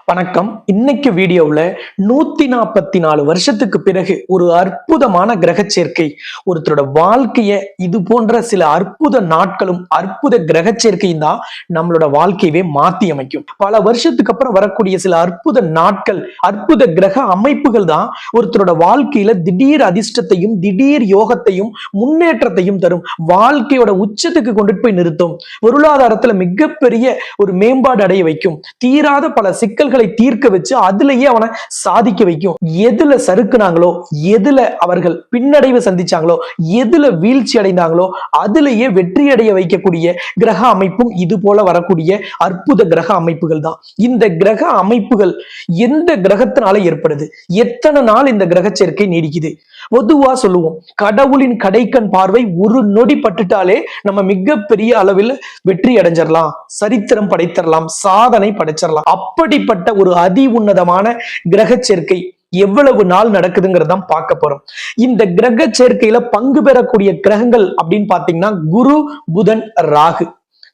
வணக்கம். இன்னைக்கு வீடியோவில் 144 வருஷத்துக்கு பிறகு ஒரு அற்புதமான கிரக சேர்க்கை ஒருத்தரோட வாழ்க்கைய இது போன்ற சில அற்புத நாட்களும் அற்புத கிரக சேர்க்கையும் தான் நம்மளோட வாழ்க்கையவே மாத்தி அமைக்கும். பல வருஷத்துக்கு அப்புறம் வரக்கூடிய சில அற்புத நாட்கள், அற்புத கிரக அமைப்புகள் தான் ஒருத்தரோட வாழ்க்கையில திடீர் அதிர்ஷ்டத்தையும் திடீர் யோகத்தையும் முன்னேற்றத்தையும் தரும். வாழ்க்கையோட உச்சத்துக்கு கொண்டுட்டு போய் நிறுத்தும். பொருளாதாரத்துல மிகப்பெரிய ஒரு மேம்பாடு அடைய வைக்கும். தீராத பல சிக்கல்களை தீர்க்க வச்சு அதுலயே அவனை சாதிக்க வைக்கும். எதுல சறுக்குனாங்களோ, எதுல அவர்கள் பின்னடைவு சந்திச்சாங்களோ, எதுல வீழ்ச்சி அடைந்தாங்களோ அதுலயே வெற்றி அடைய வைக்கக்கூடிய கிரக அமைப்பும் இது போல வரக்கூடிய அற்புத கிரக அமைப்புகள் தான். இந்த கிரக அமைப்புகள் எந்த கிரகத்தினால ஏற்படுது, எத்தனை நாள் இந்த கிரக சேர்க்கை நீடிக்குது? பொதுவா சொல்லுவோம், கடவுளின் கடைக்கண் பார்வை ஒரு நொடி பட்டுட்டாலே நம்ம மிகப்பெரிய அளவில் வெற்றி அடைஞ்சிடலாம், சரித்திரம் படைத்திடலாம், சாதனை படைச்சிடலாம். அப்படிப்பட்ட ஒரு அதி உன்னதமான கிரக சேர்க்கை எவ்வளவு நாள் நடக்குதுங்கிறதான் பார்க்க போறோம். இந்த கிரக சேர்க்கையில பங்கு பெறக்கூடிய கிரகங்கள் அப்படின்னு பாத்தீங்கன்னா குரு, புதன், ராகு.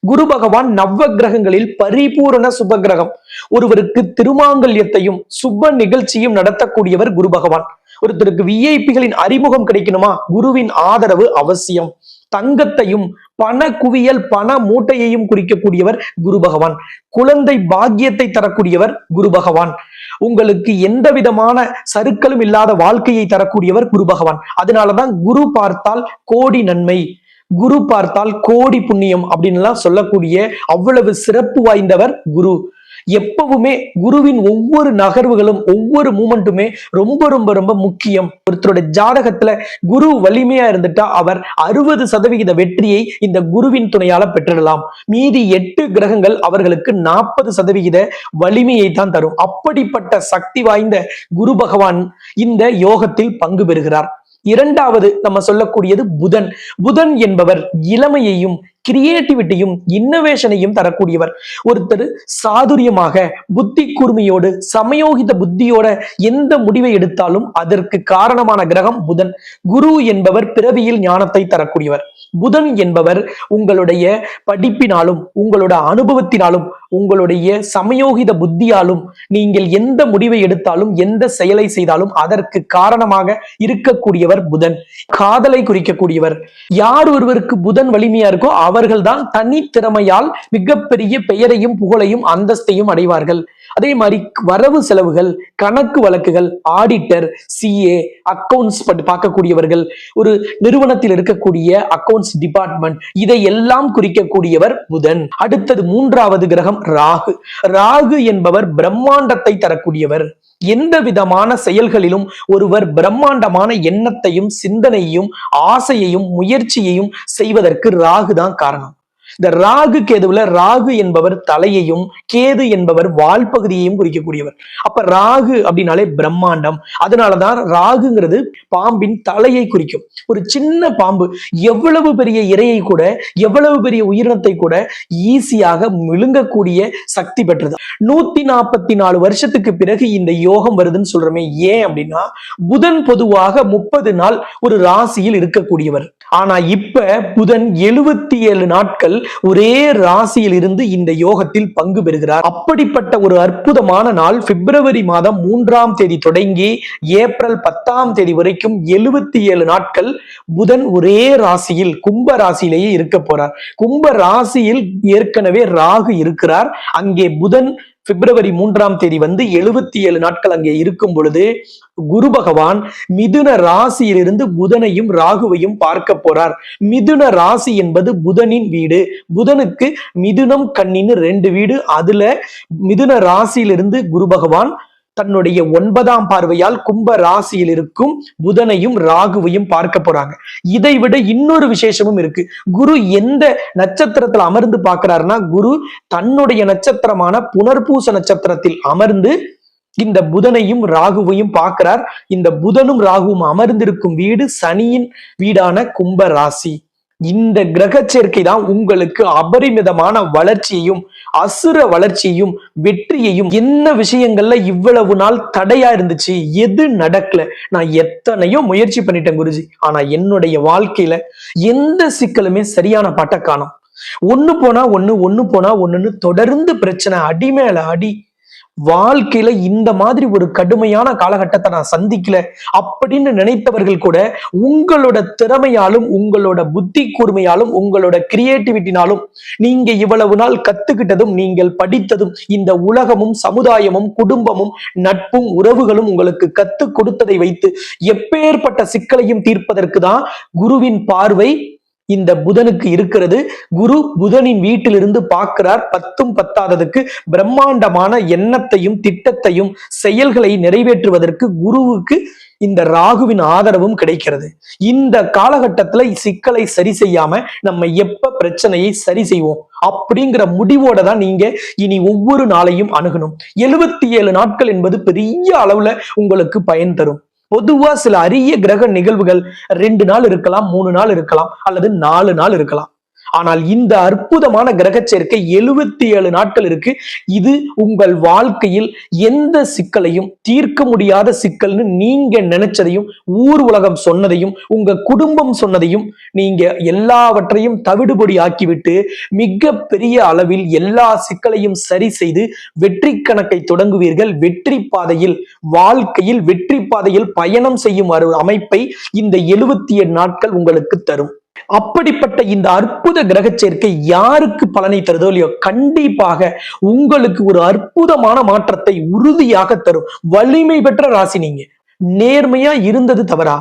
குரு பகவான் நவ கிரகங்களில் பரிபூரண சுப கிரகம். ஒருவருக்கு திருமாங்கல்யத்தையும் சுப நிகழ்ச்சியும் நடத்தக்கூடியவர் குரு பகவான். ஒருத்தருக்கு விஐபிகளின் அறிமுகம் கிடைக்கணுமா, குருவின் ஆதரவு அவசியம். தங்கத்தையும் பண குவியல் பண மூட்டையையும் குறிக்கக்கூடியவர் குரு பகவான். குழந்தை பாக்கியத்தை தரக்கூடியவர் குரு பகவான். உங்களுக்கு எந்த விதமான சறுக்களும் இல்லாத வாழ்க்கையை தரக்கூடியவர் குரு பகவான். அதனாலதான் குரு பார்த்தால் கோடி நன்மை, குரு பார்த்தால் கோடி புண்ணியம் அப்படின்னு சொல்லக்கூடிய அவ்வளவு சிறப்பு வாய்ந்தவர் குரு. எப்பவுமே குருவின் ஒவ்வொரு நகர்வுகளும் ஒவ்வொரு மூமெண்ட்டுமே ரொம்ப ரொம்ப ரொம்ப முக்கியம். ஒருத்தரோட ஜாதகத்துல குரு வலிமையா இருந்துட்டா அவர் 60% வெற்றியை இந்த குருவின் துணையால பெற்றிடலாம். மீதி 8 கிரகங்கள் அவர்களுக்கு 40% வலிமையை தான் தரும். அப்படிப்பட்ட சக்தி வாய்ந்த குரு பகவான் இந்த யோகத்தில் பங்கு பெறுகிறார். இரண்டாவது நம்ம சொல்லக்கூடியது புதன். புதன் என்பவர் இளமையையும் கிரியேட்டிவிட்டியும் இன்னோவேஷனையும் தரக்கூடியவர். ஒருத்தர் சாதுரியமாக புத்தி கூர்மையோடு சமயோகித புத்தியோட எந்த முடிவை எடுத்தாலும் அதற்கு காரணமான கிரகம் புதன். குரு என்பவர் பிறவியில் ஞானத்தை தரக்கூடியவர். புதன் என்பவர் உங்களுடைய படிப்பினாலும் உங்களோட அனுபவத்தினாலும் உங்களுடைய சமயோகித புத்தியாலும் நீங்கள் எந்த முடிவை எடுத்தாலும் எந்த செயலை செய்தாலும் அதற்கு காரணமாக இருக்கக்கூடியவர் புதன். காதலை குறிக்கக்கூடியவர். யார் ஒருவருக்கு புதன் வலிமையா இருக்கோ அவர்கள் தான் தனித்திறமையால் மிகப்பெரிய பெயரையும் புகழையும் அந்தஸ்தையும் அடைவார்கள். அதே மாதிரி வரவு செலவுகள், கணக்கு வழக்குகள், ஆடிட்டர், சிஏ, அக்கவுண்ட்ஸ் பார்க்கக்கூடியவர்கள், ஒரு நிறுவனத்தில் இருக்கக்கூடிய அக்கவுண்ட்ஸ் டிபார்ட்மெண்ட், இதையெல்லாம் குறிக்கக்கூடியவர் புதன். அடுத்தது மூன்றாவது கிரகம் ராகு. ராகு என்பவர் பிரம்மாண்டத்தை தரக்கூடியவர். எந்த விதமான செயல்களிலும் ஒருவர் பிரம்மாண்டமான எண்ணத்தையும் சிந்தனையும் ஆசையையும் முயற்சியையும் செய்வதற்கு ராகு தான் காரணம். இந்த ராகு கேதுவுல ராகு என்பவர் தலையையும் கேது என்பவர் வால் பகுதியையும் குறிக்கக்கூடியவர். அப்ப ராகு அப்படின்னாலே பிரம்மாண்டம். அதனாலதான் ராகுங்கிறது பாம்பின் தலையை குறிக்கும். ஒரு சின்ன பாம்பு எவ்வளவு பெரிய இரையை கூட எவ்வளவு பெரிய உயிரினத்தை கூட ஈஸியாக விழுங்கக்கூடிய சக்தி பெற்றது. 144 வருஷத்துக்கு பிறகு இந்த யோகம் வருதுன்னு சொல்றோமே, ஏன் அப்படின்னா புதன் பொதுவாக 30 நாள் ஒரு ராசியில் இருக்கக்கூடியவர். ஆனா இப்ப புதன் 77 நாட்கள் ஒரே ராசியில் இருந்து இந்த யோகத்தில் பங்கு பெறுகிறார். அப்படிப்பட்ட ஒரு அற்புதமான நாள் பிப்ரவரி மாதம் 3ஆம் தேதி தொடங்கி ஏப்ரல் 10ஆம் தேதி வரைக்கும் 77 நாட்கள் புதன் ஒரே ராசியில் கும்ப ராசியிலேயே இருக்க போறார். கும்ப ராசியில் ஏற்கனவே ராகு இருக்கிறார். அங்கே புதன் பிப்ரவரி 3ஆம் தேதி 77 நாட்கள் அங்கே இருக்கும் பொழுது குரு பகவான் மிதுன ராசியிலிருந்து புதனையும் ராகுவையும் பார்க்க போறார். மிதுன ராசி என்பது புதனின் வீடு. புதனுக்கு மிதுனம் கன்னின்னு 2 வீடு. அதுல மிதுன ராசியிலிருந்து குரு பகவான் தன்னுடைய 9ஆம் பார்வையால் கும்ப ராசியில் இருக்கும் புதனையும் ராகுவையும் பார்க்க போறாங்க. இதை விட இன்னொரு விசேஷமும் இருக்கு. குரு எந்த நட்சத்திரத்தில் அமர்ந்து பார்க்கிறாருன்னா, குரு தன்னுடைய நட்சத்திரமான புனர்பூச நட்சத்திரத்தில் அமர்ந்து இந்த புதனையும் ராகுவையும் பார்க்கிறார். இந்த புதனும் ராகுவும் அமர்ந்திருக்கும் வீடு சனியின் வீடான கும்ப ராசி. இந்த கிரக சேர்க்கை தான் உங்களுக்கு அபரிமிதமான வளர்ச்சியையும் அசுர வளர்ச்சியையும் வெற்றியையும். என்ன விஷயங்கள்ல இவ்வளவு நாள் தடையா இருந்துச்சு, எது நடக்கல, நான் எத்தனையோ முயற்சி பண்ணிட்டேன் குருஜி, ஆனா என்னுடைய வாழ்க்கையில எந்த சிக்கலுமே சரியான பாட்ட காணோம். ஒண்ணு போனா ஒண்ணு, ஒண்ணு போனா ஒண்ணுன்னு தொடர்ந்து பிரச்சனை, அடி மேல அடி, வாழ்க்கையில இந்த மாதிரி ஒரு கடுமையான காலகட்டத்தை நான் சந்திக்கல அப்படின்னு நினைத்தவர்கள் கூட உங்களோட திறமையாலும் உங்களோட புத்தி கூர்மையாலும் உங்களோட கிரியேட்டிவிட்டினாலும் நீங்க இவ்வளவு நாள் கத்துக்கிட்டதும் நீங்கள் படித்ததும் இந்த உலகமும் சமுதாயமும் குடும்பமும் நட்பும் உறவுகளும் உங்களுக்கு கத்து கொடுத்ததை வைத்து எப்பேற்பட்ட சிக்கலையும் தீர்ப்பதற்கு தான் குருவின் பார்வை இந்த புதனுக்கு இருக்கிறது. குரு புதனின் வீட்டிலிருந்து பார்க்கிறார். 10ம் பத்தாததுக்கு பிரம்மாண்டமான எண்ணத்தையும் திட்டத்தையும் செயல்களை நிறைவேற்றுவதற்கு குருவுக்கு இந்த ராகுவின் ஆதரவும் கிடைக்கிறது. இந்த காலகட்டத்துல சிக்கலை சரி செய்யாம நம்ம எப்ப பிரச்சனையை சரி செய்வோம் அப்படிங்கிற முடிவோட தான் நீங்க இனி ஒவ்வொரு நாளையும் அணுகணும். 77 நாட்கள் என்பது பெரிய அளவுல உங்களுக்கு பயன் தரும். பொதுவா சில அரிய கிரக நிகழ்வுகள் 2 நாள் இருக்கலாம், 3 நாள் இருக்கலாம், அல்லது 4 நாள் இருக்கலாம். ஆனால் இந்த அற்புதமான கிரக சேர்க்கை 77 நாட்கள் இருக்கு. இது உங்கள் வாழ்க்கையில் எந்த சிக்கலையும் தீர்க்க முடியாத சிக்கல்னு நீங்க நினைச்சதையும் ஊர் உலகம் சொன்னதையும் உங்க குடும்பம் சொன்னதையும் நீங்க எல்லாவற்றையும் தவிடுபொடி ஆக்கிவிட்டு மிக பெரிய அளவில் எல்லா சிக்கலையும் சரி செய்து வெற்றி கணக்கை தொடங்குவீர்கள். வெற்றி பாதையில் வாழ்க்கையில் வெற்றி பாதையில் பயணம் செய்யும் அமைப்பை இந்த 77 நாட்கள் உங்களுக்கு தரும். அப்படிப்பட்ட இந்த அற்புத கிரக சேர்க்கை யாருக்கு பலனை தருதோ இல்லையோ, கண்டிப்பாக உங்களுக்கு ஒரு அற்புதமான மாற்றத்தை உறுதியாக தரும். வலிமை பெற்ற ராசி நீங்க. நேர்மையா இருந்தது தவறா,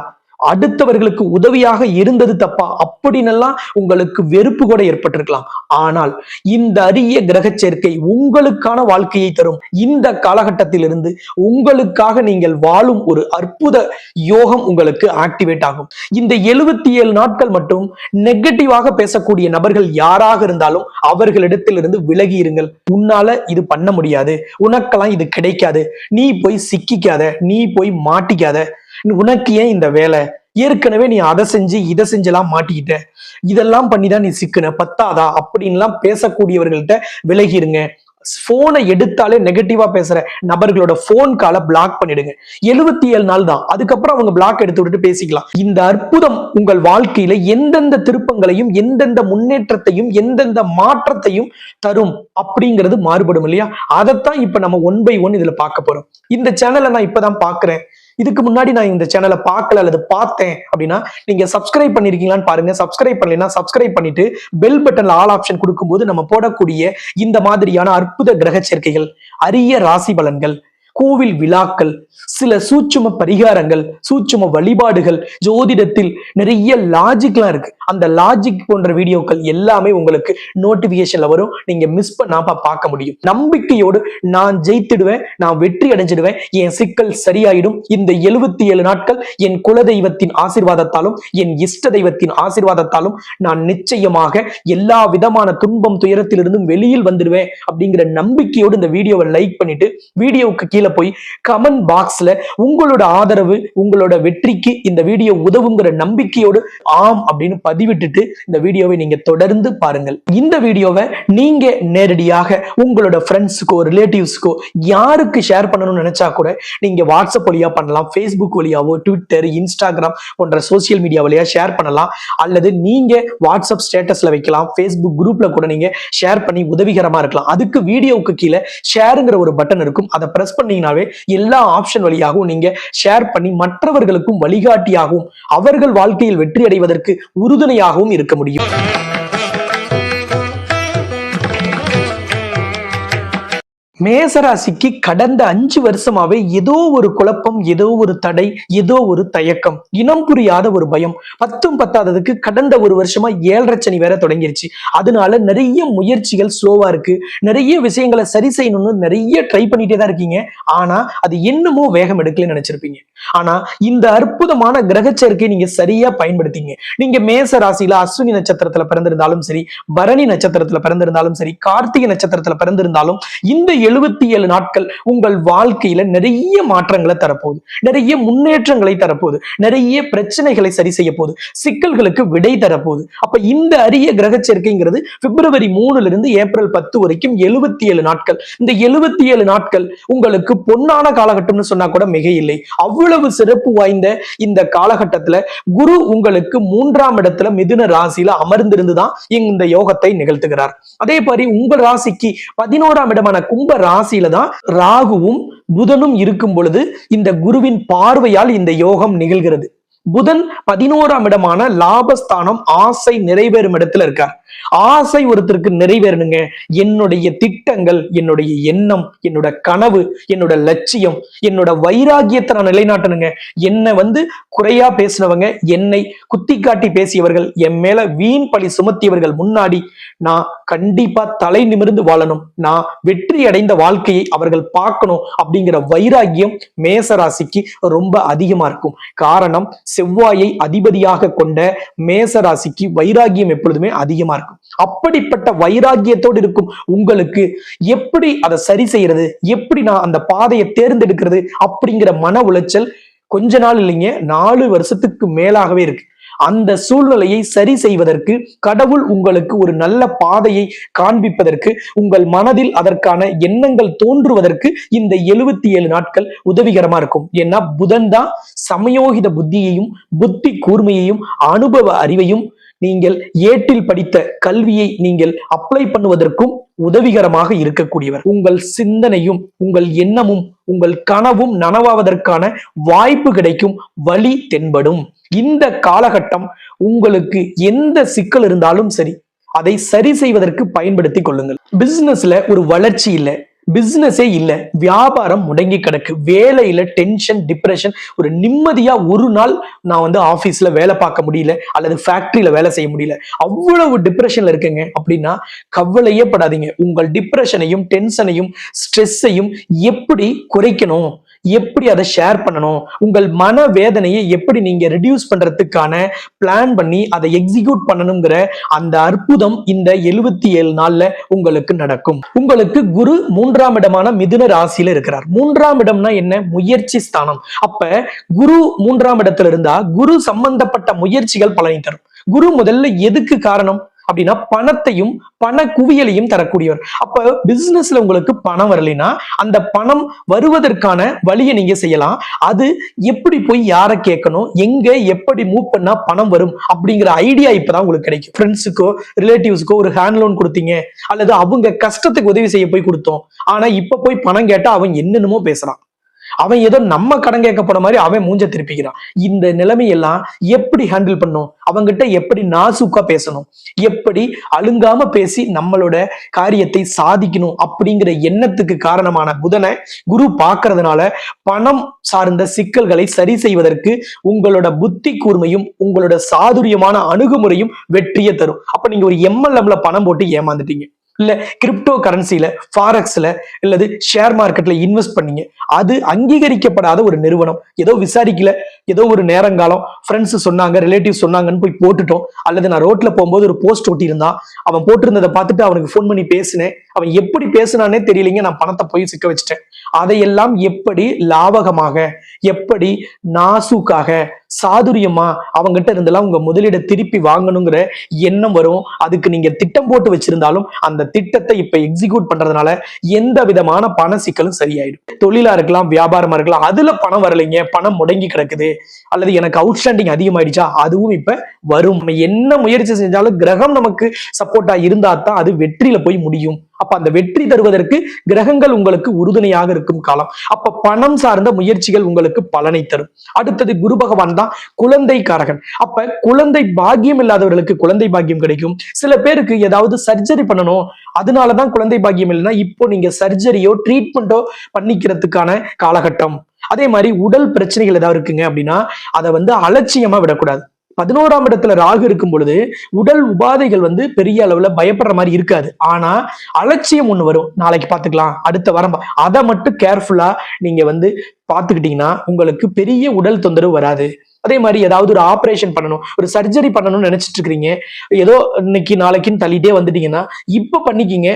அடுத்தவர்களுக்கு உதவியாக இருந்தது தப்பா அப்படின்னெல்லாம் உங்களுக்கு வெறுப்பு கூட ஏற்பட்டிருக்கலாம். ஆனால் இந்த அரிய கிரக சேர்க்கை உங்களுக்கான வாழ்க்கையை தரும். இந்த காலகட்டத்திலிருந்து உங்களுக்காக நீங்கள் வாழும் ஒரு அற்புத யோகம் உங்களுக்கு ஆக்டிவேட் ஆகும். இந்த 77 நாட்கள் மட்டும் நெகட்டிவாக பேசக்கூடிய நபர்கள் யாராக இருந்தாலும் அவர்களிடத்திலிருந்து விலகி இருங்கள். உன்னால இது பண்ண முடியாது, உனக்கெல்லாம் இது கிடைக்காது, நீ போய் சிக்கிக்காத, நீ போய் மாட்டிக்காத, உனக்கு ஏன் இந்த வேலை, ஏற்கனவே நீ அதை செஞ்சு இதை செஞ்செல்லாம் மாட்டிக்கிட்ட, இதெல்லாம் பண்ணிதான் நீ சிக்கன, பத்தாதா அப்படின்லாம் பேசக்கூடியவர்கள்ட்ட விலகிருங்க. போனை எடுத்தாலே நெகட்டிவா பேசுற நபர்களோட போன் காலை பிளாக் பண்ணிடுங்க. 77 நாள் தான், அதுக்கப்புறம் அவங்க பிளாக் எடுத்து விட்டுட்டு பேசிக்கலாம். இந்த அற்புதம் உங்கள் வாழ்க்கையில எந்தெந்த திருப்பங்களையும் எந்தெந்த முன்னேற்றத்தையும் எந்தெந்த மாற்றத்தையும் தரும் அப்படிங்கிறது மாறுபடும் இல்லையா? அதைத்தான் இப்ப நம்ம 1 by 1 இதுல பார்க்க போறோம். இந்த சேனலை நான் இப்பதான் பாக்குறேன், இதுக்கு முன்னாடி நான் இந்த சேனலை பார்க்கல அல்லது பார்த்தேன் அப்படின்னா நீங்க சப்ஸ்கிரைப் பண்ணிருக்கீங்களான்னு பாருங்க. சப்ஸ்கிரைப் பண்ணலைன்னா சப்ஸ்கிரைப் பண்ணிட்டு பெல் பட்டன்ல ஆல் ஆப்ஷன் கொடுக்கும்போது நம்ம போடக்கூடிய இந்த மாதிரியான அற்புத கிரக சேர்க்கைகள், அரிய ராசி பலன்கள், கோவில் விழாக்கள், சில சூட்சும பரிகாரங்கள், சூட்சும வழிபாடுகள், ஜோதிடத்தில் நிறைய லாஜிக்லாம் இருக்கு. அந்த லாஜிக் போன்ற வீடியோக்கள் எல்லாமே உங்களுக்கு நோட்டிபிகேஷன்ல வரும். நீங்க மிஸ் பண்ணாம பார்க்க முடியும். நம்பிக்கையோடு நான் ஜெயித்திடுவேன், நான் வெற்றி அடைஞ்சிடுவேன், என் சிக்கல் சரியாயிடும். இந்த 77 நாட்கள் என் குலதெய்வத்தின் ஆசீர்வாதத்தாலும் என் இஷ்ட தெய்வத்தின் ஆசீர்வாதத்தாலும் நான் நிச்சயமாக எல்லா விதமான துன்பம் துயரத்திலிருந்தும் வெளியில் வந்துடுவேன் அப்படிங்கிற நம்பிக்கையோடு இந்த வீடியோவை லைக் பண்ணிட்டு வீடியோவுக்கு கீழே போய் கமெண்ட் பாக்ஸ்ல உங்களோட ஆதரவு உங்களோட வெற்றிக்கு இந்த வீடியோ உதவுங்கிற நம்பிக்கையோடு ஆம் அப்படின்னு பதிவிட்டுட்டு இந்த வீடியோவை நீங்க தொடர்ந்து பாருங்கள். இந்த வீடியோவை நீங்க நேரடியாக உங்களோட ஃப்ரெண்ட்ஸுக்கோ ரிலேட்டிவ்ஸ்க்கோ யாருக்கு ஷேர் பண்ணணும்னு நினைச்சா கூட நீங்க வாட்ஸ்அப் வழியா பண்ணலாம், ஃபேஸ்புக் வழியாவோ, ட்விட்டர், இன்ஸ்டாகிராம் போன்ற சோசியல் மீடியா வழியா ஷேர் பண்ணலாம். அல்லது நீங்க வாட்ஸ்அப் ஸ்டேட்டஸ்ல வைக்கலாம், ஃபேஸ்புக் குரூப்ல கூட நீங்க ஷேர் பண்ணி உதவிகரமா இருக்கலாம். அதுக்கு வீடியோவுக்கு கீழே ஷேருங்கிற ஒரு பட்டன் இருக்கும், அதை பிரஸ் பண்ணீங்கனாவே எல்லா ஆப்ஷன் வழியாகவும் நீங்க ஷேர் பண்ணி மற்றவர்களுக்கும் வழிகாட்டியாகவும் அவர்கள் வாழ்க்கையில் வெற்றி அடைவதற்கு உறுதுணையாகவும் இருக்க முடியும். மேசராசிக்கு கடந்த 5 வருஷமாவே ஏதோ ஒரு குழப்பம், ஏதோ ஒரு தடை, ஏதோ ஒரு தயக்கம், இனம் புரியாத ஒரு பயம். 10ம் பத்தாததுக்கு கடந்த 1 வருஷமா 7.5 சனி வேற தொடங்கிருச்சு. அதனால நிறைய முயற்சிகள் ஸ்லோவா இருக்கு. நிறைய விஷயங்களை சரி செய்யணும்னு நிறைய ட்ரை பண்ணிட்டே தான் இருக்கீங்க. ஆனா அது என்னமோ வேகம் எடுக்கலன்னு நினைச்சிருப்பீங்க. ஆனா இந்த அற்புதமான கிரக சேர்க்கையை நீங்க சரியா பயன்படுத்திங்க. நீங்க மேச ராசியில அஸ்வினி நட்சத்திரத்துல பிறந்திருந்தாலும் சரி, பரணி நட்சத்திரத்துல பிறந்திருந்தாலும் சரி, கார்த்திகை நட்சத்திரத்துல பிறந்திருந்தாலும் இந்த 77 நாட்கள் உங்கள் வாழ்க்கையில நிறைய மாற்றங்களை தரப்போகுது, நிறைய முன்னேற்றங்களை தரப்போகுது, நிறைய பிரச்சனைகளை சரி செய்ய போகுது, சிக்கல்களுக்கு விடை தரப்போகுது. அப்ப இந்த அரிய கிரக சேர்க்கைங்கிறது பிப்ரவரி 3ல இருந்து ஏப்ரல் 10 வரைக்கும் 77 நாட்கள். இந்த 77 நாட்கள் உங்களுக்கு பொன்னான காலகட்டம்னு சொன்னா கூட மிக இல்லை. அவ்வளவு சிறப்பு வாய்ந்த இந்த காலகட்டத்துல குரு உங்களுக்கு 3ஆம் இடத்துல மிதுன ராசியில அமர்ந்திருந்துதான் இந்த யோகத்தை நிகழ்த்துகிறார். அதே மாதிரி உங்கள் ராசிக்கு 11ஆம் இடமான கும்ப ராசியில தான் ராகுவும் புதனும் இருக்கும் பொழுது இந்த குருவின் பார்வையால் இந்த யோகம் நிகழ்கிறது. புதன் 11ஆம் இடமான லாபஸ்தானம், ஆசை நிறைவேறும் இடத்துல இருக்கார். ஆசை ஒருத்தருக்கு நிறைவேறணுங்க. என்னுடைய திட்டங்கள், என்னுடைய எண்ணம், என்னோட கனவு, என்னோட லட்சியம், என்னோட வைராகியத்தை நான் நிலைநாட்டணுங்க. என்னை குறையா பேசினவங்க, என்னை குத்தி காட்டி பேசியவர்கள், என் மேல வீண் பழி சுமத்தியவர்கள் முன்னாடி நான் கண்டிப்பா தலை நிமிர்ந்து வாழணும், நான் வெற்றி அடைந்த வாழ்க்கையை அவர்கள் பார்க்கணும் அப்படிங்கிற வைராகியம் மேசராசிக்கு ரொம்ப அதிகமா இருக்கும். காரணம், செவ்வாயை அதிபதியாக கொண்ட மேசராசிக்கு வைராகியம் எப்பொழுதுமே அதிகமா இருக்கும். அப்படிப்பட்ட வைராகியத்தோடு இருக்கும் உங்களுக்கு எப்படி அதை சரி செய்யறது, எப்படி நான் அந்த பாதையை தேர்ந்தெடுக்கிறது அப்படிங்கிற மன உளைச்சல் கொஞ்ச நாள் இல்லைங்க, 4 வருஷத்துக்கு மேலாகவே இருக்கு. அந்த சூழ்நிலையை சரி செய்வதற்கு, கடவுள் உங்களுக்கு ஒரு நல்ல பாதையை காண்பிப்பதற்கு, உங்கள் மனதில் அதற்கான எண்ணங்கள் தோன்றுவதற்கு இந்த 77 நாட்கள் உதவிகரமா இருக்கும். ஏன்னா புதன் தான் சமயோகித புத்தியையும், புத்தி கூர்மையையும், அனுபவ அறிவையும், நீங்கள் ஏட்டில் படித்த கல்வியை நீங்கள் அப்ளை பண்ணுவதற்கும் உதவிகரமாக இருக்கக்கூடியவர். உங்கள் சிந்தனையும், உங்கள் எண்ணமும், உங்கள் கனவும் நனவாவதற்கான வாய்ப்பு கிடைக்கும், வழி தென்படும். இந்த காலகட்டம் உங்களுக்கு எந்த சிக்கல் இருந்தாலும் சரி, அதை சரி செய்வதற்கு பயன்படுத்திக் கொள்ளுங்கள். பிசினஸ்ல ஒரு வளர்ச்சி இல்லை, பிசினஸே இல்ல, வியாபாரம் முடங்கி கிடக்கு, வேலையில டென்ஷன், டிப்ரெஷன், ஒரு நிம்மதியா ஒரு நாள் நான் ஆபீஸ்ல வேலை பார்க்க முடியல அல்லது ஃபேக்டரியில வேலை செய்ய முடியல, அவ்வளவு டிப்ரெஷன்ல இருக்குங்க அப்படின்னா கவலையே படாதீங்க. உங்கள் டிப்ரெஷனையும், டென்ஷனையும், ஸ்ட்ரெஸ்ஸையும் எப்படி குறைக்கணும், எப்படி அதை ஷேர் பண்ணணும், உங்கள் மன வேதனையை எப்படி நீங்க ரெடியூஸ் பண்றதுக்கான பிளான் பண்ணி அதை எக்ஸிக்யூட் பண்ணணுங்கிற அந்த அற்புதம் இந்த 77 நாள்ல உங்களுக்கு நடக்கும். உங்களுக்கு குரு 3ஆம் இடமான மிதுன ராசியில இருக்கிறார். 3ஆம் இடம்னா என்ன? முயற்சி ஸ்தானம். அப்ப குரு 3ஆம் இடத்துல இருந்தா குரு சம்பந்தப்பட்ட முயற்சிகள் பலனை தரும். குரு முதல்ல எதுக்கு காரணம் அப்படின்னா பணத்தையும், பண குவியலையும் தரக்கூடியவர். அப்ப பிசினஸ்ல உங்களுக்கு பணம் வரலைன்னா அந்த பணம் வருவதற்கான வழியை நீங்க செய்யலாம். அது எப்படி போய் யாரை கேட்கணும், எங்க எப்படி மூவ் பண்ணா பணம் வரும் அப்படிங்கிற ஐடியா இப்பதான் உங்களுக்கு கிடைக்கும். ஃப்ரெண்ட்ஸுக்கோ ரிலேட்டிவ்ஸ்க்கோ ஒரு ஹேண்ட் லோன் கொடுத்தீங்க, அல்லது அவங்க கஷ்டத்துக்கு உதவி செய்ய போய் கொடுத்தோம். ஆனா இப்ப போய் பணம் கேட்டா அவன் என்னென்னமோ பேசுறான், அவன் ஏதோ நம்ம கடன் கேட்க போன மாதிரி அவன் மூஞ்ச திருப்பிக்கிறான். இந்த நிலைமையெல்லாம் எப்படி ஹேண்டில் பண்ணும், அவங்கிட்ட எப்படி நாசூக்கா பேசணும், எப்படி அழுங்காம பேசி நம்மளோட காரியத்தை சாதிக்கணும் அப்படிங்கிற எண்ணத்துக்கு காரணமான புதனை குரு பார்க்கறதுனால பணம் சார்ந்த சிக்கல்களை சரி செய்வதற்கு உங்களோட புத்தி கூர்மையும், உங்களோட சாதுரியமான அணுகுமுறையும் வெற்றியை தரும். அப்ப நீங்க ஒரு MLMல பணம் போட்டு ஏமாந்துட்டீங்க, இல்ல கிரிப்டோ கரன்சில, ஃபாரெக்ஸ்ல, இல்லது ஷேர் மார்க்கெட்ல இன்வெஸ்ட் பண்ணீங்க, அது அங்கீகரிக்கப்படாத ஒரு நிறுவனம், ஏதோ விசாரிக்கல, ஏதோ ஒரு நேரங்காலம் ஃப்ரெண்ட்ஸ் சொன்னாங்க, ரிலேட்டிவ் சொன்னாங்கன்னு போய் போட்டுட்டோம். அல்லது நான் ரோட்ல போகும்போது ஒரு போஸ்ட் ஒட்டி இருந்தான், அவன் போட்டிருந்ததை பார்த்துட்டு அவனுக்கு ஃபோன் பண்ணி பேசினேன், அவன் எப்படி பேசினானே தெரியலீங்க, நான் பணத்தை போய் சிக்க வச்சுட்டேன். அதையெல்லாம் எப்படி லாபகமாக, எப்படி நாசூக்காக, சாதுரியமா அவங்ககிட்ட இருந்தெல்லாம் உங்க முதலீட திருப்பி வாங்கணுங்கிற எண்ணம் வரும். அதுக்கு நீங்க திட்டம் போட்டு வச்சிருந்தாலும் அந்த திட்டத்தை இப்ப எக்ஸிக்யூட் பண்றதுனால எந்த விதமான பண சிக்கலும் சரியாயிடும். தொழிலா இருக்கலாம், வியாபாரமா இருக்கலாம், அதுல பணம் வரலைங்க, பணம் முடங்கி கிடக்குது, அல்லது எனக்கு அவுட்ஸ்டாண்டிங் அதிகமாயிடுச்சா, அதுவும் இப்ப வரும். நம்ம என்ன முயற்சி செஞ்சாலும் கிரகம் நமக்கு சப்போர்ட்டா இருந்தா தான் அது வெற்றியில போய் முடியும். அப்ப அந்த வெற்றி தருவதற்கு கிரகங்கள் உங்களுக்கு உறுதுணையாக இருக்கும் காலம். அப்ப பணம் சார்ந்த முயற்சிகள் உங்களுக்கு பலனை தரும். அடுத்தது குரு பகவான் தான் குழந்தை காரகன். அப்ப குழந்தை பாக்கியம் இல்லாதவர்களுக்கு குழந்தை பாக்கியம் கிடைக்கும். சில பேருக்கு ஏதாவது சர்ஜரி பண்ணணும், அதனாலதான் குழந்தை பாக்கியம் இல்லைன்னா இப்போ நீங்க சர்ஜரியோ ட்ரீட்மெண்ட்டோ பண்ணிக்கிறதுக்கான காலகட்டம். அதே மாதிரி உடல் பிரச்சனைகள் ஏதாவது இருக்குங்க அப்படின்னா அதை அலட்சியமா விடக்கூடாது. 11ஆம் இடத்துல ராகு இருக்கும் பொழுது உடல் உபாதைகள் பெரிய அளவுல பயப்படுற மாதிரி இருக்காது. ஆனா அலட்சியம் ஒண்ணு வரும், நாளைக்கு பாத்துக்கலாம், அடுத்த வாரம், அதை மட்டும் கேர்ஃபுல்லா நீங்க பாத்துக்கிட்டீங்கன்னா உங்களுக்கு பெரிய உடல் தொந்தரவு வராது. அதே மாதிரி ஏதாவது ஒரு ஆபரேஷன் பண்ணணும், ஒரு சர்ஜரி பண்ணணும்னு நினைச்சிட்டு இருக்கிறீங்க, ஏதோ இன்னைக்கு நாளைக்குன்னு தள்ளிட்டே வந்துட்டீங்கன்னா இப்ப பண்ணிக்கிங்க,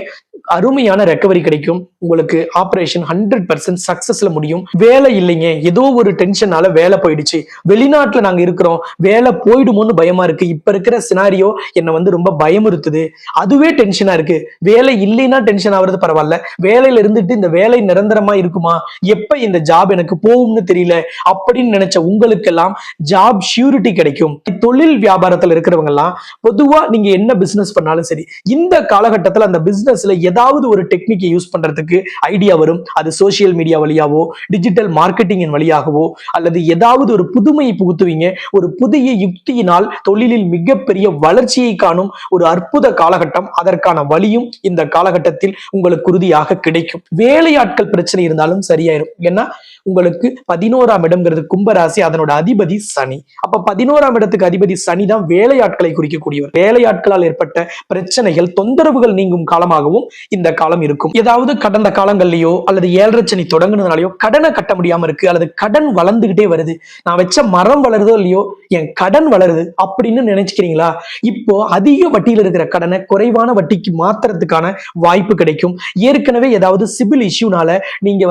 அருமையான ரெக்கவரி கிடைக்கும். உங்களுக்கு ஆபரேஷன் 100% சக்சஸ்ல முடியும். வேலை இல்லைங்க, ஏதோ ஒரு டென்ஷனால வேலை போயிடுச்சு, வெளிநாட்டுல நாங்க இருக்கிறோம், வேலை போயிடுமோன்னு பயமா இருக்கு, இப்ப இருக்கிற சினாரியோ என்ன ரொம்ப பயமுறுத்துது, அதுவே டென்ஷனா இருக்கு. வேலை இல்லைன்னா டென்ஷன் ஆகுறது பரவாயில்ல, வேலையில இருந்துட்டு இந்த வேலை நிரந்தரமா இருக்குமா, எப்ப இந்த ஜாப் எனக்கு போகும்னு தெரியல அப்படின்னு நினைச்ச உங்களுக்கெல்லாம் ஜாப் ஷூரிட்டி கிடைக்கும். தொழில் வியாபாரத்துல இருக்கிறவங்க எல்லாம் பொதுவா நீங்க என்ன பிசினஸ் பண்ணாலும் சரி, இந்த காலகட்டத்துல அந்த பிசினஸ்ல ஏதாவது ஒரு டெக்னிக்கை யூஸ் பண்றதுக்கு ஐடியா வரும். அது சோசியல் மீடியா வழியாவோ, டிஜிட்டல் மார்க்கெட்டிங்கின் வழியாகவோ, அல்லது ஏதாவது ஒரு புதுமையை புகுத்துவீங்க. ஒரு புதிய யுக்தியினால் தொழிலில் மிகப்பெரிய வளர்ச்சியை காணும் ஒரு அற்புத காலகட்டம். அதற்கான வழியும் இந்த காலகட்டத்தில் உங்களுக்கு உறுதியாக கிடைக்கும். வேலையாட்கள் பிரச்சனை இருந்தாலும் சரியாயிரும். ஏன்னா உங்களுக்கு 11ஆம் இடம்ங்கிறது கும்பராசி, அதனோட அதிபதி சனி. அப்ப 11ஆம் இடத்துக்கு அதிபதி சனி தான் வேலையாட்களை குறிக்கக்கூடியவர். வேலையாட்களால் ஏற்பட்ட பிரச்சனைகள், தொந்தரவுகள் நீங்கும் காலமாகவும் இந்த காலம் இருக்கும். ஏதாவது கடந்த காலங்கள்லயோ அல்லது 7.5 சனி தொடங்குனதுனாலயோ கடனை கட்ட முடியாம இருக்கு, அல்லது கடன் வளர்ந்துகிட்டே வருது, நான் வச்ச மரம் வளருதோ இல்லையோ என் கடன் வளருது அப்படின்னு நினைச்சுக்கிறீங்களா? இப்போ அதிக வட்டியில் இருக்கிற கடனை குறைவான வட்டிக்கு மாத்துறதுக்கான வாய்ப்பு கிடைக்கும். ஏற்கனவே ஏதாவது சிபில் இஷ்யூனால நீங்க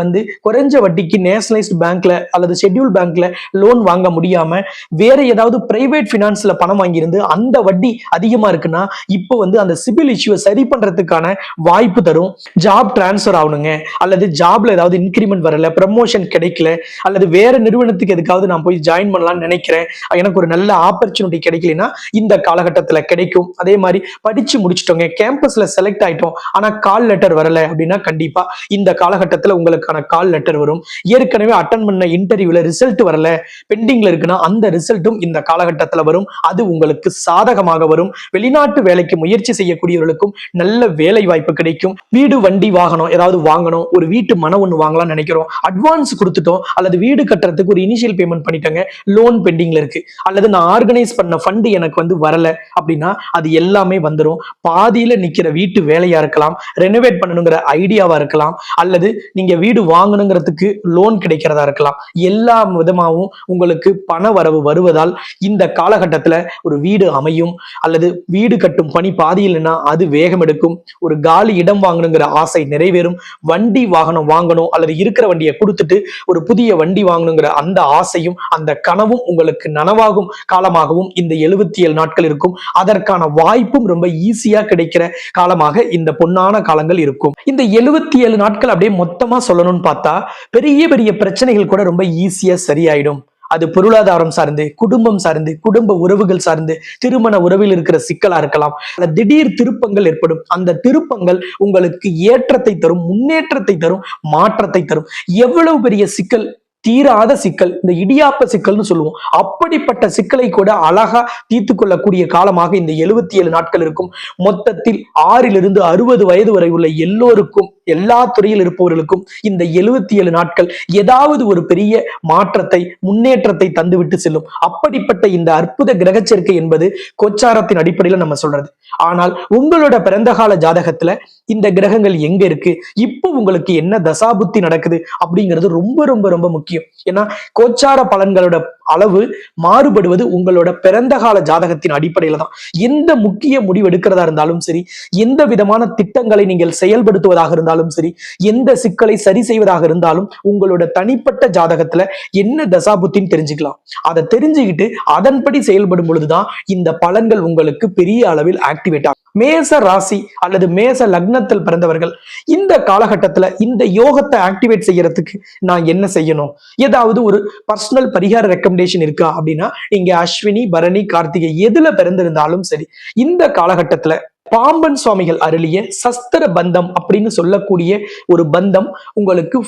குறைஞ்ச வட்டிக்கு நேஷனலைஸ்ட் பேங்க்ல அல்லது ஷெட்யூல் பேங்க்ல லோன் வாங்க முடியாம வேற ஏதாவது பிரைவேட் பினான்ஸ்ல பணம் வாங்கியிருந்து அந்த வட்டி அதிகமா இருக்குன்னா இப்போ அந்த சிபில் இஷ்யூவை சரி பண்றதுக்கான வாய்ப்பு தரும். ஜாப் டிரான்ஸ்பர் ஆகணுங்க, அல்லது ஜாப்ல ஏதாவது இன்கிரிமெண்ட் வரல, ப்ரமோஷன் கிடைக்கல, அல்லது வேற நிறுவனத்துக்கு எதுக்காவது நான் போய் ஜாயின் பண்ணலாம்னு நினைக்கிறேன், எனக்கு ஒரு நல்ல ஆப்பர்ச்சுனிட்டி கிடைக்கலனா இந்த காலகட்டத்துல கிடைக்கும். அதே மாதிரி படிச்சு முடிச்சிட்டோங்க, கேம்பஸ்ல செலக்ட் ஆயிட்டோம், ஆனா கால் லெட்டர் வரல அப்படின்னா கண்டிப்பா இந்த காலகட்டத்துல உங்களுக்கான கால் லெட்டர் வரும். ஏற்கனவே அட்டன் பண்ண இன்டர்வியூல ரிசல்ட் வரல, பெண்டிங்ல இருக்குன்னா அந்த ரிசல்ட்டும் இந்த காலகட்டத்துல வரும். அது உங்களுக்கு சாதகமாக வரும். வெளிநாட்டு வேலைக்கு முயற்சி செய்யக்கூடியவர்களுக்கும் நல்ல வேலை வாய்ப்பு கிடைக்கும். வீடு, வண்டி, வாகனம் ஏதாவது வாங்கணும், ஒரு வீட்டு மனை ஒண்ணு வாங்கலாம்னு நினைக்கிறோம், அட்வான்ஸ் கொடுத்துட்டோம், அல்லது வீடு கட்டுறதுக்கு ஒரு இனிஷியல் பேமெண்ட் பண்ணிட்டோங்க, லோன் பெண்டிங்ல இருக்கு, அல்லது நான் ஆர்கனைஸ் பண்ண ஃபண்ட் எனக்கு வரல அப்படின்னா அது எல்லாமே வந்துடும். பாதியில நிக்கிற வீட்டு வேலையா இருக்கலாம், ரெனோவேட் பண்ணணுங்கிற ஐடியாவா இருக்கலாம், அல்லது நீங்க வீடு வாங்கணுங்கிறதுக்கு லோன் கிடைக்கிறதா இருக்கலாம். எல்லா விதமாகவும் உங்களுக்கு பண வரவு வருவதால் இந்த காலகட்டத்துல ஒரு வீடு அமையும், அல்லது வீடு கட்டும் பணி பாதியில்னா அது வேகம் எடுக்கும். ஒரு காலி இடம் வாங்கணுங்கிற ஆசை நிறைவேறும். வண்டி வாகனம் வாங்கணும், அல்லது இருக்கிற வண்டியை கொடுத்துட்டு ஒரு புதிய வண்டி வாங்கணுங்கிற அந்த ஆசையும் அந்த கனவும் உங்களுக்கு நனவாகும் காலமாகவும் இந்த 77 நாட்கள் இருக்கும். அதற்கான வாய்ப்பும் ரொம்ப ஈஸியா கிடைக்கிற காலமாக இந்த பொன்னான காலங்கள் இருக்கும். இந்த 77 நாட்கள் அப்படியே மொத்தமா சொல்லணும்னு பார்த்தா பெரிய பெரிய பிரச்சனைகள் கூட ரொம்ப ஈஸியா சரியாயிடும். அது பொருளாதாரம் சார்ந்து, குடும்பம் சார்ந்து, குடும்ப உறவுகள் சார்ந்து, திருமண உறவில் இருக்கிற சிக்கலா இருக்கலாம், திடீர் திருப்பங்கள் ஏற்படும். அந்த திருப்பங்கள் உங்களுக்கு ஏற்றத்தை தரும், முன்னேற்றத்தை தரும், மாற்றத்தை தரும். எவ்வளவு பெரிய சிக்கல், தீராத சிக்கல், இந்த இடியாப்ப சிக்கல்னு சொல்லுவோம், அப்படிப்பட்ட சிக்கலை கூட அழகா தீர்த்து கொள்ளக்கூடிய காலமாக இந்த 77 நாட்கள் இருக்கும். மொத்தத்தில் 6 to 60 வயது வரை உள்ள எல்லோருக்கும், எல்லா துறையில் இருப்பவர்களுக்கும் இந்த 77 நாட்கள் ஏதாவது ஒரு பெரிய மாற்றத்தை, முன்னேற்றத்தை தந்துவிட்டு செல்லும். அப்படிப்பட்ட இந்த அற்புத கிரக சேர்க்கை என்பது கோச்சாரத்தின் அடிப்படையில் நம்ம சொல்றது. ஆனால் உங்களோட பிறந்த கால ஜாதகத்துல இந்த கிரகங்கள் எங்க இருக்கு, இப்போ உங்களுக்கு என்ன தசாபுத்தி நடக்குது அப்படிங்கிறது ரொம்ப ரொம்ப ரொம்ப முக்கியம். ஏன்னா கோச்சார பலன்களோட அளவு மாறுபடுவது உங்களோட பிறந்த கால ஜாதகத்தின் அடிப்படையில தான். எந்த முக்கிய முடிவு எடுக்கிறதா இருந்தாலும் சரி, எந்த விதமான திட்டங்களை நீங்கள் செயல்படுத்துவதாக இருந்தாலும் சரி, எந்த சிக்கலை சரி செய்வதாக இருந்தாலும் உங்களோட தனிப்பட்ட ஜாதகத்துல என்ன தசாபுத்தின்னு தெரிஞ்சுக்கலாம். அதை தெரிஞ்சுக்கிட்டு அதன்படி செயல்படும் பொழுதுதான் இந்த பலன்கள் உங்களுக்கு பெரிய அளவில் ஆக்டிவேட் ஆகும். மேச ராசி அல்லது மேச லக்னத்தில் பிறந்தவர்கள் இந்த காலகட்டத்துல இந்த யோகத்தை ஆக்டிவேட் செய்யறதுக்கு நான் என்ன செய்யணும், ஏதாவது ஒரு பர்சனல் பரிகார ரெக்கமெண்டேஷன் இருக்கா அப்படின்னா, நீங்க அஸ்வினி, பரணி, கார்த்திகை எதுல பிறந்திருந்தாலும் சரி, இந்த காலகட்டத்துல பாம்பன் சுவாமிகள் அருளிய சஸ்திர பந்தம் அப்படின்னு சொல்லக்கூடிய ஒரு பந்தம் உங்களுக்கு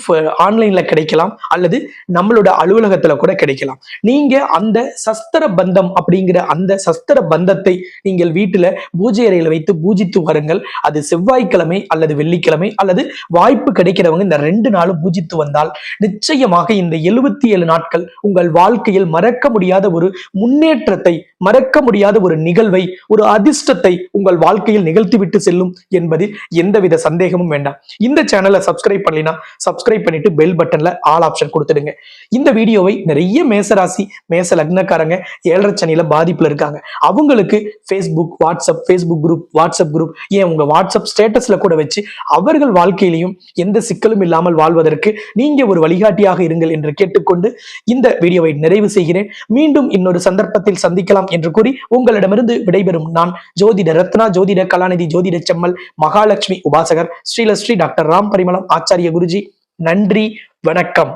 ஆன்லைன்ல கிடைக்கலாம், அல்லது நம்மளோட அலுவலகத்துல கூட கிடைக்கலாம். நீங்க அந்த சஸ்திர பந்தம் அப்படிங்கிற அந்த சஸ்திர பந்தத்தை நீங்கள் வீட்டுல பூஜை அறையில வைத்து பூஜித்து வருங்கள். அது செவ்வாய்க்கிழமை அல்லது வெள்ளிக்கிழமை, அல்லது வாய்ப்பு கிடைக்கிறவங்க இந்த 2 நாளும் பூஜித்து வந்தால் நிச்சயமாக இந்த 77 நாட்கள் உங்கள் வாழ்க்கையில் மறக்க முடியாத ஒரு முன்னேற்றத்தை, மறக்க முடியாத ஒரு நிகழ்வை, ஒரு அதிர்ஷ்டத்தை உங்கள் வாழ்க்கையில் நிகழ்த்திவிட்டு செல்லும் என்பதில் எந்தவித சந்தேகமும் வேண்டாம். இந்த சேனலை சப்ஸ்கிரைப் பண்ணலைன்னா சப்ஸ்கிரைப் பண்ணிட்டு பெல் பட்டன்ல ஆல் ஆப்ஷன் கொடுத்துடுங்க. இந்த வீடியோவை நிறைய மேசராசி, மேச லக்னக்காரங்க 7.5 சனியில பாதிப்புல இருக்காங்க, அவங்களுக்கு ஃபேஸ்புக் வாட்ஸ்அப் குரூப், ஏன் உங்க வாட்ஸ்அப் ஸ்டேட்டஸ்ல கூட வச்சு அவர்கள் வாழ்க்கையிலையும் எந்த சிக்கலும் இல்லாமல் வாழ்வதற்கு நீங்க ஒரு வழிகாட்டியாக இருங்கள் என்று கேட்டுக்கொண்டு இந்த வீடியோவை நிறைவு செய்கிறேன். மீண்டும் இன்னொரு சந்தர்ப்பத்தில் சந்திக்கலாம் என்று கூறி உங்களிடமிருந்து விடைபெறும் நான் ஜோதிட ரத்னா, ஜோதிட கலாநிதி, ஜோதிட செம்மல், மகாலட்சுமி உபாசகர், ஸ்ரீலஸ்ரீ டாக்டர் ராம் பரிமளம் ஆச்சாரிய குருஜி. நன்றி, வணக்கம்.